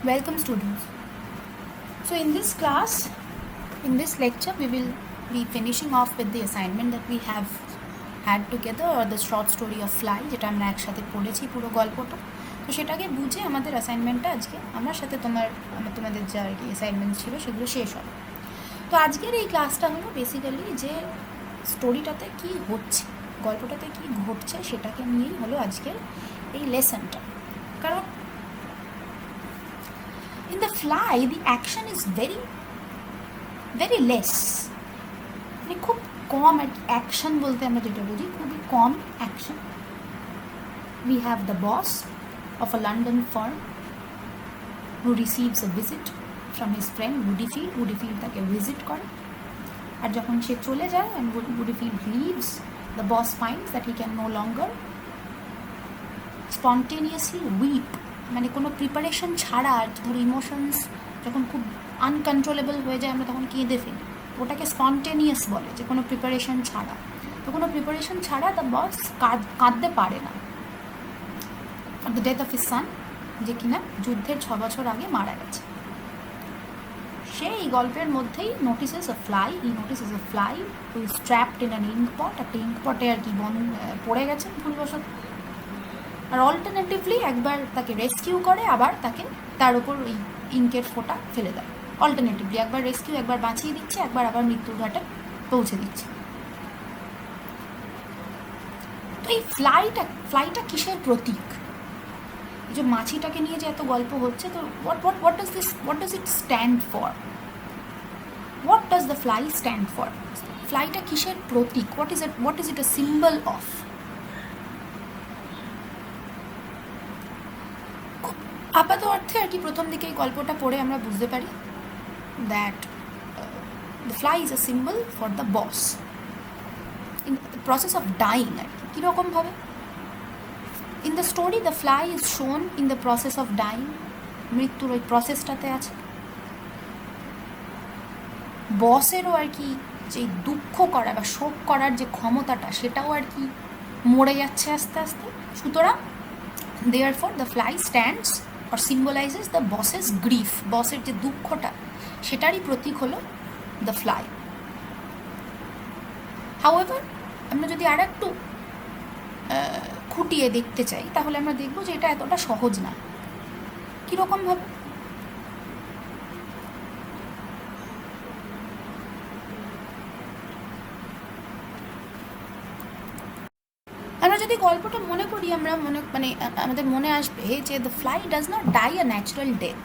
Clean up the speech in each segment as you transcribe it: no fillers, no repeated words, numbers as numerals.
Welcome students. So in this class, in this lecture, we will be finishing off with the assignment that we have had together, or the short story of Fly, যেটা আমরা একসাথে পড়েছি পুরো গল্পটা। তো সেটাকে বুঝে আমাদের অ্যাসাইনমেন্টটা আজকে আমার সাথে তোমাদের যা আর কি অ্যাসাইনমেন্ট ছিল সেগুলো শেষ হবে। তো আজকের এই ক্লাসটা হলো বেসিক্যালি যে স্টোরিটাতে কি হচ্ছে, গল্পটাতে কি ঘটছে সেটাকে নিয়েই হলো আজকের এই লেসনটা। কারণ in the Fly the action is very less, মানে খুব কম অ্যাকশন বলতে আমরা যেটা বুঝি খুবই কম action. We have the boss of a London firm who receives a visit from his friend Woodyfield. Woodyfield তাকে ভিজিট করে, আর যখন সে চলে যায় and Woodyfield leaves, the boss finds that he can no longer spontaneously weep, মানে কোনো preparation ছাড়া, ধরো emotions যখন খুব আনকন্ট্রোলেবল হয়ে যায় আমরা তখন কেঁদে ফেলি, ওটাকে স্পন্টেনিয়াস বলে, যে কোনো প্রিপারেশন ছাড়া। তো কোনো প্রিপারেশন ছাড়া দ্য বস কাঁদতে পারে না for the death of his সান, যে কিনা যুদ্ধের 6 বছর আগে মারা গেছে। সে এই গল্পের মধ্যেই notices a fly who is trapped in an inkpot, একটা ইঙ্কপটে আর কি পড়ে গেছে ভুলবশত। আর অল্টারনেটিভলি একবার তাকে রেস্কিউ করে, আবার তাকে তার উপর ওই ইঙ্কের ফোঁটা ফেলে দেয়। অল্টারনেটিভলি একবার রেস্কিউ, একবার বাঁচিয়ে দিচ্ছে, একবার আবার মৃত্যুর ঘাটে পৌঁছে দিচ্ছে। তো এই ফ্লাইটা কিসের প্রতীক? এই যে মাছিটাকে নিয়ে যে এত গল্প হচ্ছে, তো what does it stand for? What does the fly stand for? ফ্লাইটা কিসের প্রতীক? What is it a symbol of? আপাত অর্থে আর কি প্রথম দিকে এই গল্পটা পড়ে আমরা বুঝতে পারি that the fly is a symbol for the boss in the process of dying. আর কি কীরকমভাবে in the story the fly is shown in the process of dying, মৃত্যুর ওই প্রসেসটাতে আছে। বসেরও আর কি যে দুঃখ করা বা শোক করার যে ক্ষমতাটা, সেটাও আর কি মরে যাচ্ছে আস্তে আস্তে। সুতরাং therefore the fly stands or symbolizes the boss's grief, বসের যে দুঃখটা সেটারই প্রতীক হলো the fly. However, আমরা যদি আর একটু খুঁটিয়ে দেখতে চাই তাহলে আমরা দেখব যে এটা এতটা সহজ না। কীরকমভাবে? আমরা যদি গল্পটা মনে করি, আমাদের মনে আসবে যে the fly does not die a natural death.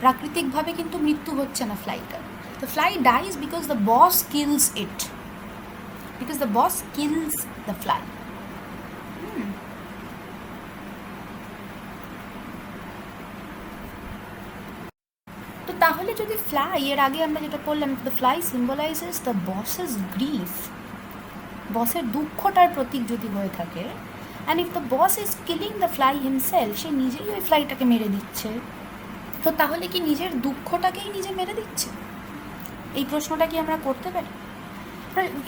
প্রাকৃতিকভাবে কিন্তু মৃত্যু হচ্ছে না ফ্লাইটার। The fly dies because the boss kills it, because the boss kills the fly. তো তাহলে যদি ফ্লাই, এর আগে আমরা যেটা বললাম, the fly symbolizes the boss's grief, বসের দুঃখটার প্রতীক যদি হয়ে থাকে, and if the boss is killing the fly himself, সে নিজেই ওই ফ্লাইটাকে মেরে দিচ্ছে, তো তাহলে কি নিজের দুঃখটাকেই নিজে মেরে দিচ্ছে? এই প্রশ্নটা কি আমরা করতে পারি?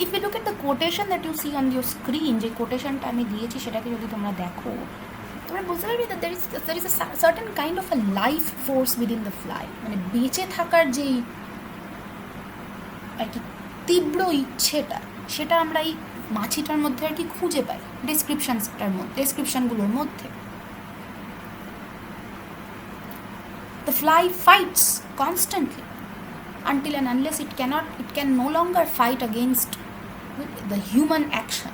If you look at the quotation that you see on your screen, যে কোটেশনটা আমি দিয়েছি সেটাকে যদি তোমরা দেখো, তোমরা বুঝতে পারবে that there is a certain kind of a life force within the fly, মানে বেঁচে থাকার যেই আর কি তীব্র ইচ্ছেটা, সেটা আমরা এই মাছিটার মধ্যে আর কি খুঁজে পাই ডেসক্রিপশনগুলোর মধ্যে। The fly fights constantly until and unless it can no longer fight against the human action.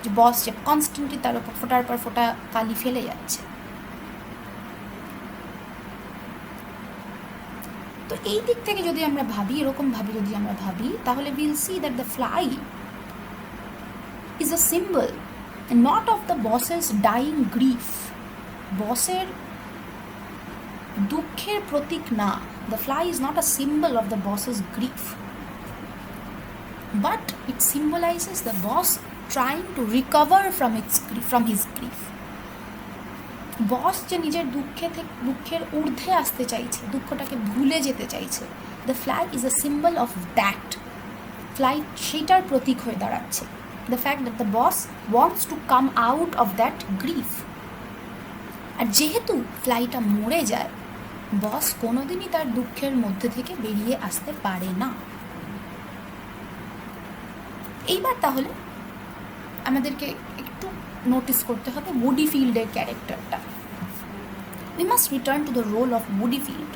The boss যে কনস্ট্যান্টলি তার উপর ফোটার পর ফোটা কালি ফেলে যাচ্ছে। তো এই দিক থেকে যদি আমরা ভাবি, এরকমভাবে যদি আমরা ভাবি, তাহলে we'll see that the fly is a symbol not of the boss's dying grief. বসের দুঃখের প্রতীক না। The fly is not a symbol of the boss's grief, but it symbolizes the boss trying to recover from his grief. বস যে নিজের দুঃখের ঊর্ধ্বে আসতে চাইছে, দুঃখটাকে ভুলে যেতে চাইছে, the fly is a symbol of that. Fly সেটার প্রতীক হয়ে দাঁড়াচ্ছে। The fact that the boss wants to come out of that grief. আর যেহেতু ফ্লাইটা মরে যায়, বস কোনোদিনই তার দুঃখের মধ্যে থেকে বেরিয়ে আসতে পারে না। এইবার তাহলে আমাদেরকে একটু নোটিস করতে হবে উডি ফিল্ডের ক্যারেক্টারটা। We must return to the role of Woody Field.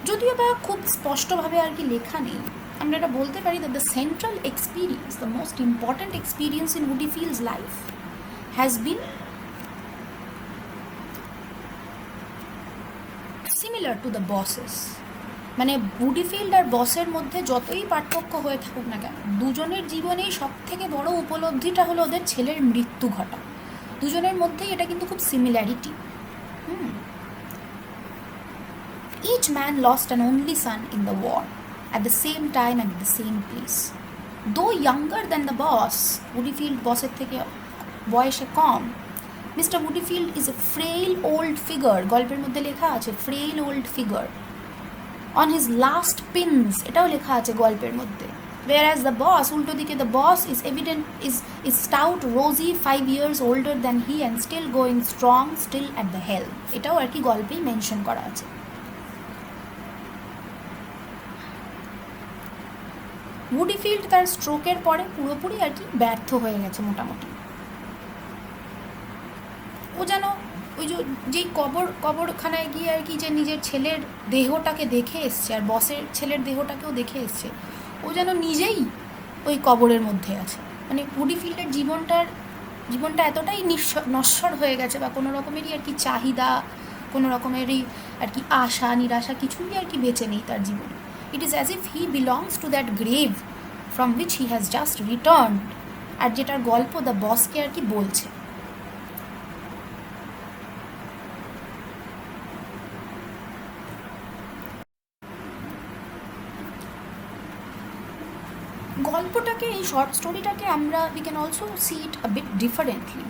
যদিও বা খুব স্পষ্টভাবে আর কি লেখা নেই, আমরা এটা বলতে পারি that the central experience, the most important experience in woody fields life has been similar to the buses. মানে উডি ফিল্ড আর বসের মধ্যে যতই পার্থক্য হয়ে থাকুক না কেন, দুজনের জীবনেই সব থেকে বড় উপলব্ধিটা হলো ওদের ছেলের মৃত্যু ঘটা। দুজনের মধ্যেই এটা কিন্তু খুব similarity. Each man lost an only son in the war, at the same time and at the same place. Though younger than the boss, Woodyfield বসের থেকে বয়সে কম, Mr. Woodyfield is a frail old figure, গল্পের মধ্যে লেখা আছে frail old figure, on his last pins, এটাও লেখা আছে গল্পের মধ্যে। Whereas the boss, উল্টো দিকে the boss is evident is stout, rosy, 5 years older than he and still going strong, still at the helm, এটাও আর কি গল্পেই মেনশন করা আছে। উডিফিল্ড তার স্ট্রোকের পরে পুরোপুরি আর কি ব্যর্থ হয়ে গেছে মোটামুটি। ও যেন ওই যেই কবরখানায় গিয়ে আর কি যে নিজের ছেলের দেহটাকে দেখে এসছে আর বসের ছেলের দেহটাকেও দেখে এসছে, ও যেন নিজেই ওই কবরের মধ্যে আছে। মানে উডিফিল্ডের জীবনটা এতটাই নশ্বর হয়ে গেছে, বা কোনো রকমেরই আর কি চাহিদা, কোনো রকমেরই আর কি আশা নিরাশা কিছুই আর কি বেঁচে নেই তার জীবনে। It is as if he belongs to that grave from which he has just returned, আর যেটার গল্প দ্য বসকে আর কি বলছে। গল্পটাকে, এই শর্ট স্টোরিটাকে আমরা we can also see it a bit differently.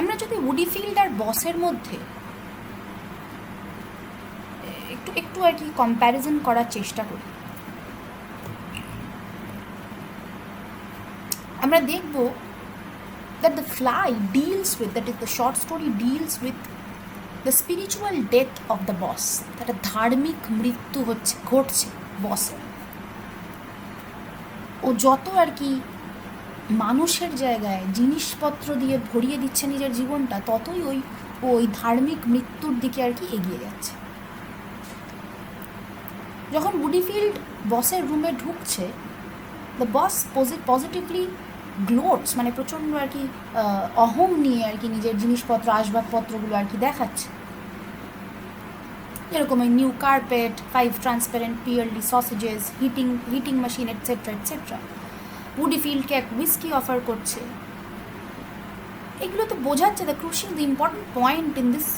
আমরা যদি উডিফিল্ড আর বসের মধ্যে একটু আর কি কম্প্যারিজন করার চেষ্টা করি, আমরা দেখব that the fly deals with, that is the short story deals with the spiritual death of the boss, একটা ধার্মিক মৃত্যু ঘটছে বসের। ও যত আর কি মানুষের জায়গায় জিনিসপত্র দিয়ে ভরিয়ে দিচ্ছে নিজের জীবনটা, ততই ওই ধার্মিক মৃত্যুর দিকে আর কি এগিয়ে যাচ্ছে। যখন উডিফিল্ড বসের রুমে ঢুকছে, দ্য বস পজিটিভলি গ্লোটস, মানে প্রচণ্ড আর কি অহং নিয়ে আর কি নিজের জিনিসপত্র আসবাবপত্রগুলো আর কি দেখাচ্ছে। এরকম ওই new carpet, 5 transparent pearly sausages, heating machine etcetera etcetera. উডিফিল্ডকে এক হুইস্কি অফার করছে। এগুলো তো বোঝাচ্ছে the crucial, the important point in this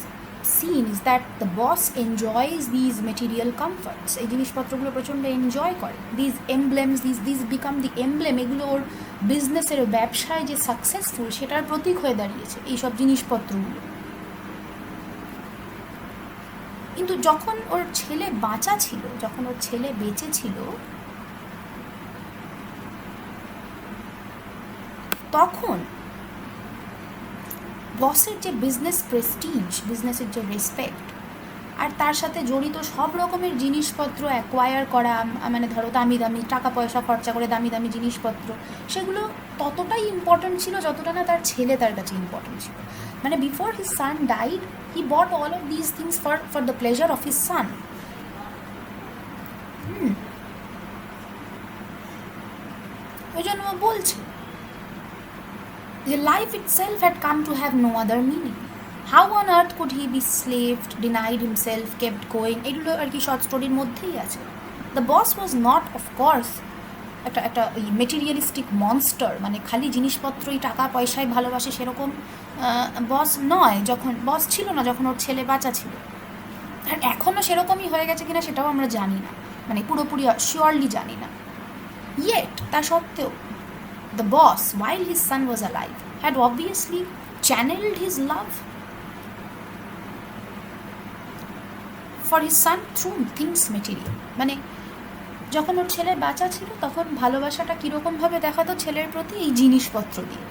scene is that the boss enjoys these material comforts, এই জিনিসপত্রগুলো প্রচণ্ড এনজয় করে। These emblems, these become the emblem, এগুলো ওর বিজনেসের ব্যবসায় যে সাকসেসফুল সেটার প্রতীক হয়ে দাঁড়িয়েছে এইসব জিনিসপত্রগুলো। কিন্তু যখন ওর ছেলে বাঁচা ছিল, যখন ওর ছেলে বেঁচে ছিল, তখন বসের যে বিজনেস প্রেস্টিজ, বিজনেসের যে রেসপেক্ট, আর তার সাথে জড়িত সব রকমের জিনিসপত্র অ্যাকোয়ার করা, মানে ধরো দামি দামি টাকা পয়সা খরচা করে দামি দামি জিনিসপত্র, সেগুলো ততটাই ইম্পর্ট্যান্ট ছিল যতটা না তার ছেলে তার কাছে ইম্পর্ট্যান্ট ছিল। মানে before his son died, he bought all of this things for the pleasure of his son. ওই জন্য বলছে যে life itself had come to have no other meaning. How on earth could he be slaved, denied himself, kept going? এগুলো আর কি short স্টোরির মধ্যেই আছে। The boss was not of course একটা মেটেরিয়ালিস্টিক মনস্টার, মানে খালি জিনিসপত্রই টাকা পয়সায় ভালোবাসে সেরকম বস নয়। যখন বস ছিল না, যখন ওর ছেলে বাঁচা ছিল, আর এখনও সেরকমই হয়ে গেছে কিনা সেটাও আমরা জানি না, মানে পুরোপুরি শিওরলি জানি না। ইয়েট তা সত্ত্বেও the boss, while his son was alive, had obviously channeled his love for his son through things material. মানে যখন ওর ছেলে বাচ্চা ছিল তখন ভালোবাসাটা কীরকমভাবে দেখাতো ছেলের প্রতি, এই জিনিসপত্র দিয়ে।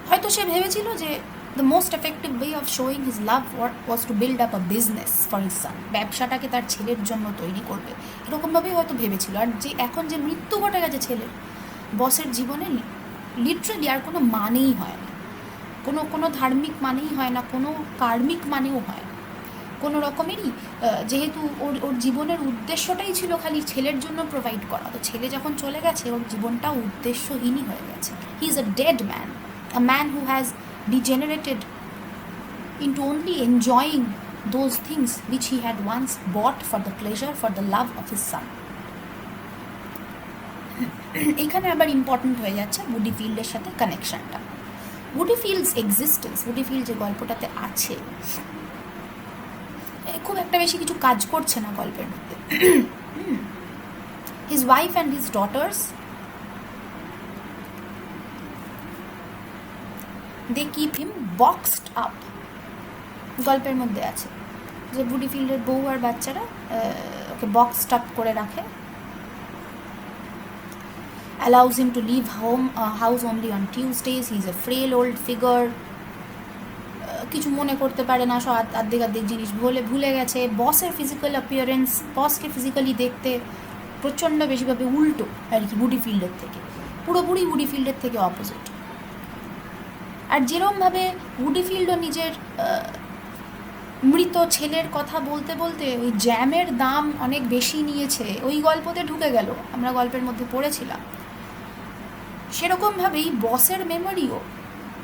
হয়তো সে ভেবেছিল যে the most effective way of showing his love was to build up a business for his son, ব্যবসাটাকে তার ছেলের জন্য তৈরি করবে, এরকমভাবেই হয়তো ভেবেছিল। আর যে এখন যে মৃত্যু ঘটে গেছে ছেলের, বসের জীবনে লিটারালি আর কোনো মানেই হয় না, কোনো ধার্মিক মানেই হয় না, কোনো কার্মিক মানেও হয় না কোনো রকমেরই। যেহেতু ওর জীবনের উদ্দেশ্যটাই ছিল খালি ছেলের জন্য প্রোভাইড করা, তো ছেলে যখন চলে গেছে ওর জীবনটাও উদ্দেশ্যহীনই হয়ে গেছে। He is a dead man, a man who has degenerated into only enjoying those things which he had once bought for the pleasure, for the love of his son. এখানে আবার ইম্পর্টেন্ট হয়ে যাচ্ছে উডি ফিল্ডের সাথে কানেকশনটা। Woody fields existence, woody field যে গল্পটাতে আছে খুব একটা বেশি কিছু কাজ করছে না গল্পের মধ্যে। His wife and his daughters, they keep him boxed up. গল্পের মধ্যে আছে যে উডি ফিল্ডের বউ আর বাচ্চারা ওকে বক্সড আপ করে রাখে। allows him to leave house only on Tuesdays. He is a frail old figure, কিছু মনে করতে পারে না, সব আর্ধেক জিনিস ভুলে গেছে। বসের ফিজিক্যাল অ্যাপিয়ারেন্স, বসকে ফিজিক্যালি দেখতে প্রচণ্ড বেশিভাবে উল্টো আর কি উডি ফিল্ডের থেকে, পুরোপুরি উডি ফিল্ডের থেকে অপোজিট। আর যেরমভাবে উডি ফিল্ডও নিজের মৃত ছেলের কথা বলতে বলতে ওই জ্যামের দাম অনেক বেশি নিয়েছে, ওই গল্পতে ঢুকে গেল, আমরা গল্পের মধ্যে পড়েছিলাম। সেরকমভাবেই বসের মেমোরিও,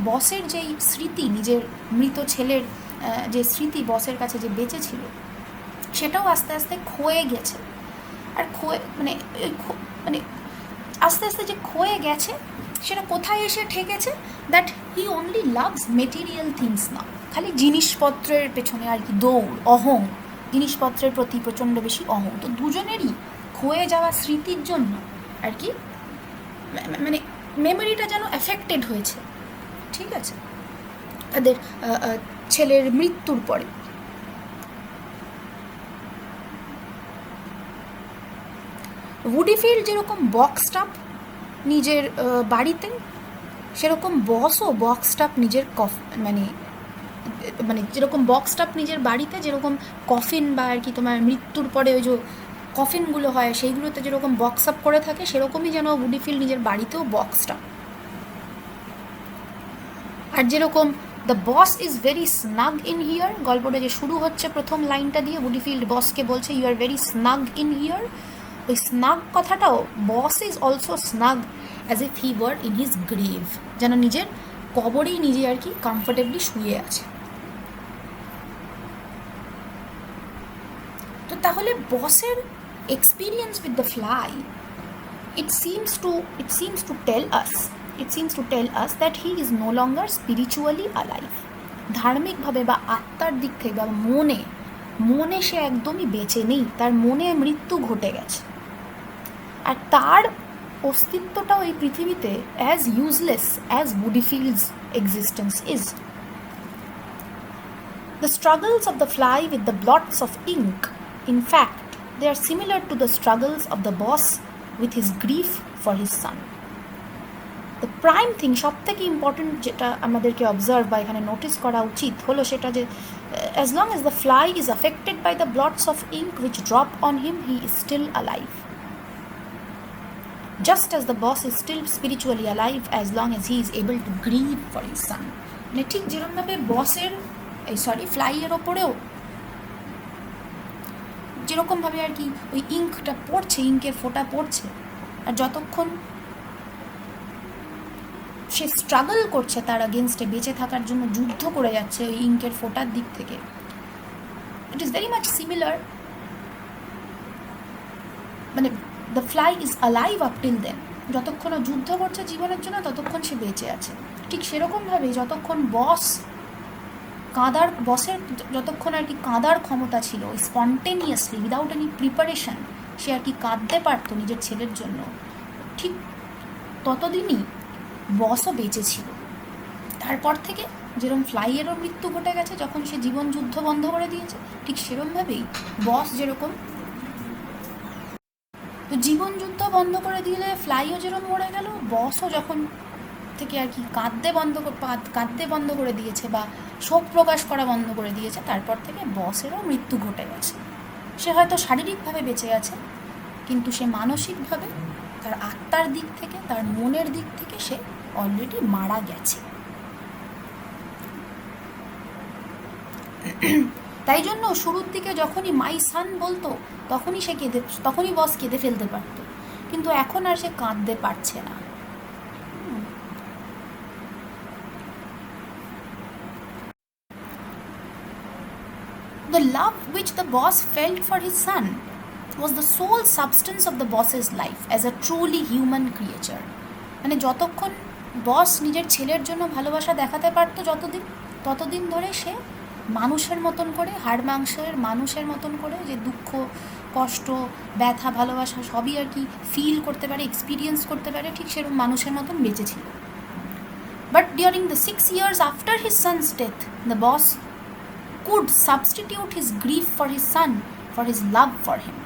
বসের যেই স্মৃতি, নিজের মৃত ছেলের যে স্মৃতি বসের কাছে যে বেঁচে ছিল, সেটাও আস্তে আস্তে ক্ষয়ে গেছে। আর মানে আস্তে আস্তে যে ক্ষয়ে গেছে সেটা কোথায় এসে ঠেকেছে, that he only loves material things না, খালি জিনিসপত্রের পেছনে আর কি দৌড়, অহং, জিনিসপত্রের প্রতি প্রচণ্ড বেশি অহং। তো দুজনেরই ক্ষয়ে যাওয়া স্মৃতির জন্য আর কি মানে মেমোরিটা যেন এফেক্টেড হয়েছে, ঠিক আছে, তাদের ছেলের মৃত্যুর পরে। উডি ফিল্ড যেরকম বক্সড আপ নিজের বাড়িতে, সেরকম বসও বক্সড আপ নিজের মানে যেরকম বক্সড আপ নিজের বাড়িতে, যেরকম কফিন বা আর কি তোমার মৃত্যুর পরে ওই যে কফিনগুলো হয় সেইগুলোতে যেরকম বক্স আপ করে থাকে, সেরকমই যেন উডি ফিল্ড নিজের বাড়িতেও বক্সড আপ। আর যেরকম the boss is very snug in here, গল্পটা যে শুরু হচ্ছে প্রথম লাইনটা দিয়ে উডি ফিল্ড বসকে বলছে you are very snug in here, ওই স্নাগ কথাটাও boss is also snug as if he were in his grave, যেন নিজের কবরেই নিজে আর কি কমফোর্টেবলি শুয়ে আছে। তো তাহলে বসের experience with the fly, it seems to tell us that he is no longer spiritually alive. ধার্মিকভাবে বা আত্মার দিক থেকে বা মনে সে একদমই বেঁচে নেই, তার মনে মৃত্যু ঘটে গেছে। আর তার অস্তিত্বটাও এই পৃথিবীতে as useless as woody fields existence is. The struggles of the fly with the blots of ink, in fact, they are similar to the struggles of the boss with his grief for his son. The prime thing, সব থেকে important যেটা আমাদেরকে observe বা এখানে notice করা উচিত হলো সেটা যে as long as the fly is affected by the blots of ink which drop on him, he is still alive. Just as the boss is still spiritually alive as long as he is able to grieve for his son. মানে ঠিক যেরকমভাবে বসের ফ্লাইয়ের ওপরেও যেরকমভাবে আর কি ওই ইঙ্কটা পড়ছে, ইঙ্কের ফোঁটা পড়ছে, আর যতক্ষণ সে স্ট্রাগল করছে তার আগেনস্টে, বেঁচে থাকার জন্য যুদ্ধ করে যাচ্ছে ওই ইঙ্কের ফোঁটার দিক থেকে, it is very much similar. মানে the fly is alive up till then, যতক্ষণ ও যুদ্ধ করছে জীবনের জন্য ততক্ষণ সে বেঁচে আছে। ঠিক সেরকমভাবেই যতক্ষণ বসের যতক্ষণ আর কি কাঁদার ক্ষমতা ছিল, স্পন্টেনিয়াসলি উইদাউট এনি প্রিপারেশন সে আর কি কাঁদতে পারতো নিজের ছেলের জন্য, ঠিক ততদিনই বসও বেঁচে ছিল। তারপর থেকে যেরকম ফ্লাইয়েরও মৃত্যু ঘটে গেছে যখন সে জীবন যুদ্ধ বন্ধ করে দিয়েছে, ঠিক সেরকমভাবেই বস যেরকম, তো জীবন যুদ্ধ বন্ধ করে দিলে ফ্লাইও যেরকম মরে গেল, বসও যখন থেকে আর কি কাঁদতে বন্ধ করে দিয়েছে বা শোক প্রকাশ করা বন্ধ করে দিয়েছে, তারপর থেকে বসেরও মৃত্যু ঘটে গেছে। সে হয়তো শারীরিকভাবে বেঁচে গেছে, কিন্তু সে মানসিকভাবে, তার আত্মার দিক থেকে, তার মনের দিক থেকে সে অলরেডি মারা গেছে। তাই জন্য শুরুর দিকে যখনই মাই সান বলতো তখনই বস কেঁদে ফেলতে পারতো, কিন্তু এখন আর সে কাঁদতে পারছে না। The love which the boss felt for his son was the sole substance of the boss's life as a truly human creature. মানে যতক্ষণ বস নিজের ছেলের জন্য ভালোবাসা দেখাতে পারতো ততদিন ধরে সে মানুষের মতন করে, হাড় মাংসের মানুষের মতন করে, যে দুঃখ, কষ্ট, ব্যথা, ভালোবাসা সবই আর কি ফিল করতে পারে, এক্সপিরিয়েন্স করতে পারে, ঠিক সেরকম মানুষের মতন বেঁচে ছিল। But during the 6 years after his son's death, the boss could substitute his grief for his son for his love for him.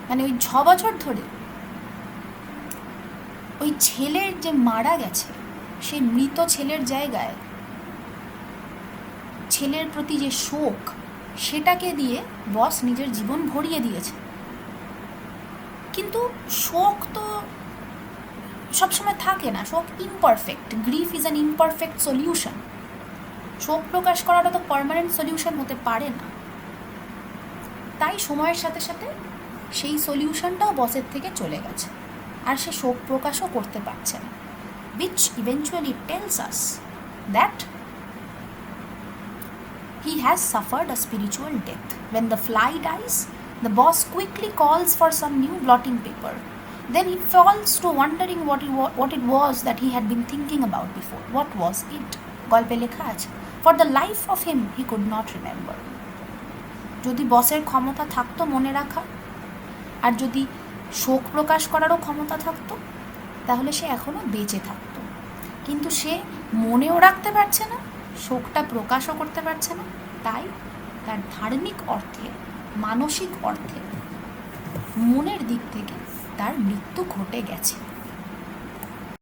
মানে ওই 6 বছর ধরে ওই ছেলের যে মারা গেছে, সেই মৃত ছেলের জায়গায় ছেলের প্রতি যে শোক, সেটাকে দিয়ে বস নিজের জীবন ভরিয়ে দিয়েছে। কিন্তু শোক তো সবসময় থাকে না, শোক imperfect, grief is an imperfect solution. শোক প্রকাশ করাটা তো পার্মানেন্ট সলিউশন হতে পারে না। তাই সময়ের সাথে সাথে সেই সলিউশনটাও বসের থেকে চলে গেছে, আর সে শোক প্রকাশও করতে পারছে না, which eventually tells us that he has suffered a spiritual death. When the fly dies, the boss quickly calls for some new blotting paper. Then he falls to wondering what it was that he had been thinking about before. What was it? গল্পে লেখা আছে, for the life of him he could not remember. যদি বসের ক্ষমতা থাকতো মনে রাখা, আর যদি শোক প্রকাশ করারও ক্ষমতা থাকতো, তাহলে সে এখনও বেঁচে থাকতো। কিন্তু সে মনেও রাখতে পারছে না, শোকটা প্রকাশও করতে পারছে না, তাই তার ধার্মিক অর্থে, মানসিক অর্থে, মনের দিক থেকে তার মৃত্যু ঘটে গেছে।